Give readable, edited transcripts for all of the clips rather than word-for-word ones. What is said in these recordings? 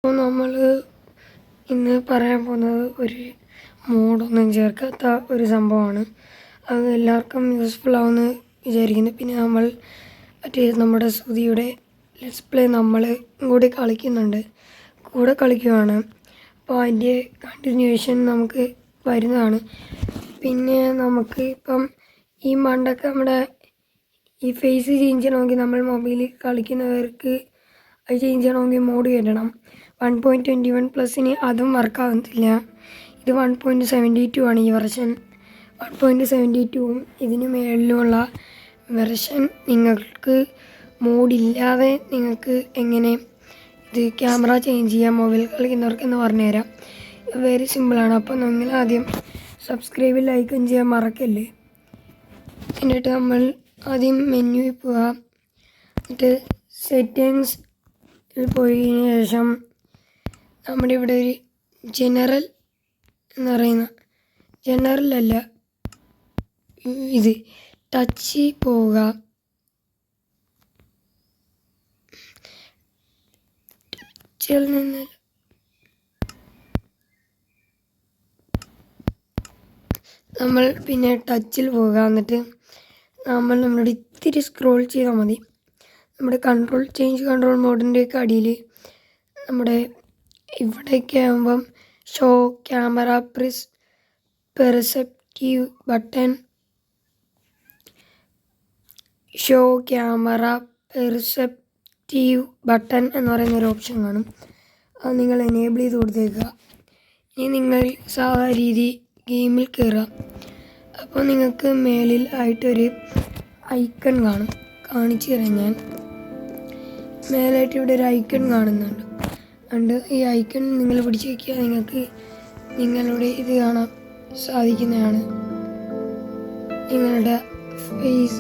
അപ്പോൾ നമ്മൾ ഇന്ന് പറയാൻ പോകുന്നത് ഒരു മോഡൊന്നും ചേർക്കാത്ത ഒരു സംഭവമാണ്. അത് എല്ലാവർക്കും യൂസ്ഫുൾ ആവുമെന്ന് വിചാരിക്കുന്നു. പിന്നെ നമ്മൾ നമ്മുടെ ശ്രുതിയുടെ ലെറ്റ്സ് പ്ലേ നമ്മൾ കൂടെ കളിക്കുകയാണ്. അപ്പോൾ അതിൻ്റെ കണ്ടിന്യൂവേഷൻ നമുക്ക് വരുന്നതാണ്. പിന്നെ നമുക്ക് ഇപ്പം ഈ മണ്ടൊക്കെ നമ്മുടെ ഈ ഫേസ് ചേഞ്ച് ചെയ്യണമെങ്കിൽ നമ്മൾ മൊബൈലിൽ കളിക്കുന്നവർക്ക് അത് ചേഞ്ച് ചെയ്യണമെങ്കിൽ മോഡ് കയറ്റണം. 1.21+ അതും വർക്കാകുന്നില്ല. ഇത് 1.72 ആണ് ഈ വെർഷൻ. 1.72ഉം ഇതിന് മേളിലുമുള്ള വെർഷൻ നിങ്ങൾക്ക് മോഡില്ലാതെ നിങ്ങൾക്ക് എങ്ങനെ ഇത് ക്യാമറ ചേഞ്ച് ചെയ്യാം മൊബൈൽ കളിക്കുന്നവർക്കെന്ന് പറഞ്ഞുതരാം. വെരി സിമ്പിളാണ്. അപ്പോൾ നിങ്ങൾ ആദ്യം സബ്സ്ക്രൈബ് ലൈക്കും ചെയ്യാൻ മറക്കല്ലേ. എന്നിട്ട് നമ്മൾ ആദ്യം മെനുവിൽ പോവുക. എന്നിട്ട് സെറ്റിങ്സ് പോയതിന് ശേഷം നമ്മുടെ ഇവിടെ ഒരു ജനറൽ എന്ന് പറയുന്ന ജനറലല്ല ഇത് ടച്ച് പോവുക. ടച്ചിൽ നിന്ന് നമ്മൾ പിന്നെ ടച്ചിൽ പോവുക. എന്നിട്ട് നമ്മൾ നമ്മുടെ ഇത്തിരി സ്ക്രോൾ ചെയ്താൽ മതി. നമ്മുടെ കൺട്രോൾ മോഡിൻ്റെയൊക്കെ അടിയിൽ നമ്മുടെ ഇവിടെയൊക്കെ ആകുമ്പം ഷോ ക്യാമറ പെർസെപ്റ്റീവ് ബട്ടൺ എന്ന് പറയുന്നൊരു ഓപ്ഷൻ കാണും. അത് നിങ്ങൾ എനേബിൾ ചെയ്ത് കൊടുത്തേക്കുക. ഇനി നിങ്ങൾ സാധാ രീതി ഗെയിമിൽ കയറുക. അപ്പോൾ നിങ്ങൾക്ക് മേലിൽ ആയിട്ടൊരു ഐക്കൺ കാണും. കാണിച്ചു തരാം ഞാൻ. മേലായിട്ട് ഇവിടെ ഒരു ഐക്കൺ കാണുന്നുണ്ട്. ഈ ഐക്കൺ നിങ്ങൾ പിടിച്ച് വയ്ക്കുക. നിങ്ങൾക്ക് നിങ്ങളുടെ ഇത് കാണാൻ സാധിക്കുന്നതാണ്. നിങ്ങളുടെ ഫേസ്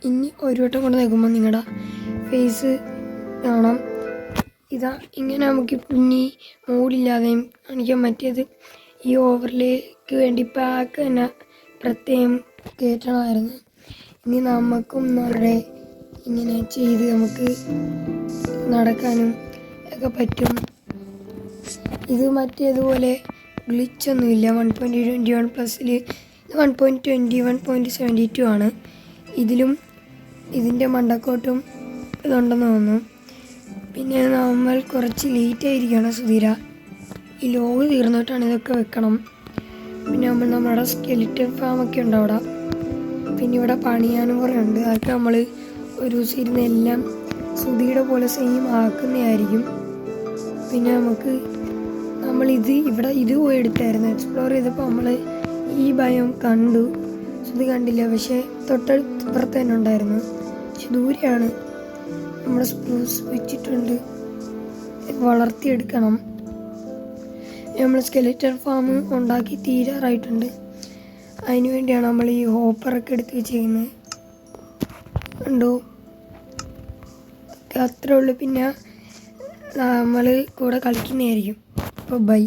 ഇനി ഒരു വട്ടം കൊണ്ട് നിൽക്കുമ്പോൾ നിങ്ങളുടെ ഫേസ് കാണാം. ഇങ്ങനെ നമുക്ക് പിന്നെ മോഡില്ലാതെയും കാണിക്കാൻ പറ്റിയത് ഈ ഓവർലേക്ക് വേണ്ടി പാക്ക് തന്നെ പ്രത്യേകം കയറ്റണമായിരുന്നു. ഇനി നമുക്കും നമ്മുടെ ഇങ്ങനെ ചെയ്ത് നമുക്ക് നടക്കാനും ഒക്കെ പറ്റും. ഇത് മറ്റേതുപോലെ ഗ്ലിച്ചൊന്നുമില്ല. 1.21+ൽ ഇത് 1.72 ആണ്. ഇതിലും ഇതിൻ്റെ മണ്ടക്കോട്ടും ഇതുണ്ടെന്ന് തോന്നുന്നു. പിന്നെ നമ്മൾ കുറച്ച് ലേറ്റായിരിക്കുകയാണ് സുധീര. ഈ ലോഗ് തീർന്നിട്ടാണ് ഇതൊക്കെ വെക്കണം. പിന്നെ നമ്മുടെ സ്കെലിറ്റൻ ഫാമൊക്കെ ഉണ്ട് അവിടെ. പിന്നെ ഇവിടെ പണിയാനും കുറേ ഉണ്ട്. അതൊക്കെ നമ്മൾ ഒരു ദിവസം ഇരുന്ന് എല്ലാം സുധിയുടെ പോലെ സെയിം ആക്കുന്നതായിരിക്കും. പിന്നെ നമ്മൾ ഇത് പോയി എടുത്തായിരുന്നു. എക്സ്പ്ലോർ ചെയ്തപ്പോൾ നമ്മൾ ഈ ഭയം കണ്ടു. സുധി കണ്ടില്ല. പക്ഷേ തൊട്ടടുപ്പുറത്ത് തന്നെ ഉണ്ടായിരുന്നു. പക്ഷെ ദൂരെയാണ്. നമ്മൾ സ്പ്രൂസ് വെച്ചിട്ടുണ്ട്. വളർത്തിയെടുക്കണം. നമ്മൾ സ്കെലിറ്റൻ ഫാം ഉണ്ടാക്കി തീരാറായിട്ടുണ്ട്. അതിന് വേണ്ടിയാണ് നമ്മൾ ഈ ഹോപ്പറൊക്കെ എടുത്ത് വെച്ചിരിക്കുന്നത്. ഉണ്ടോ? അത്രേ ഉള്ളൂ. പിന്നെ നമ്മൾ കൂടെ കളിക്കുന്നതായിരിക്കും. അപ്പോൾ ബൈ.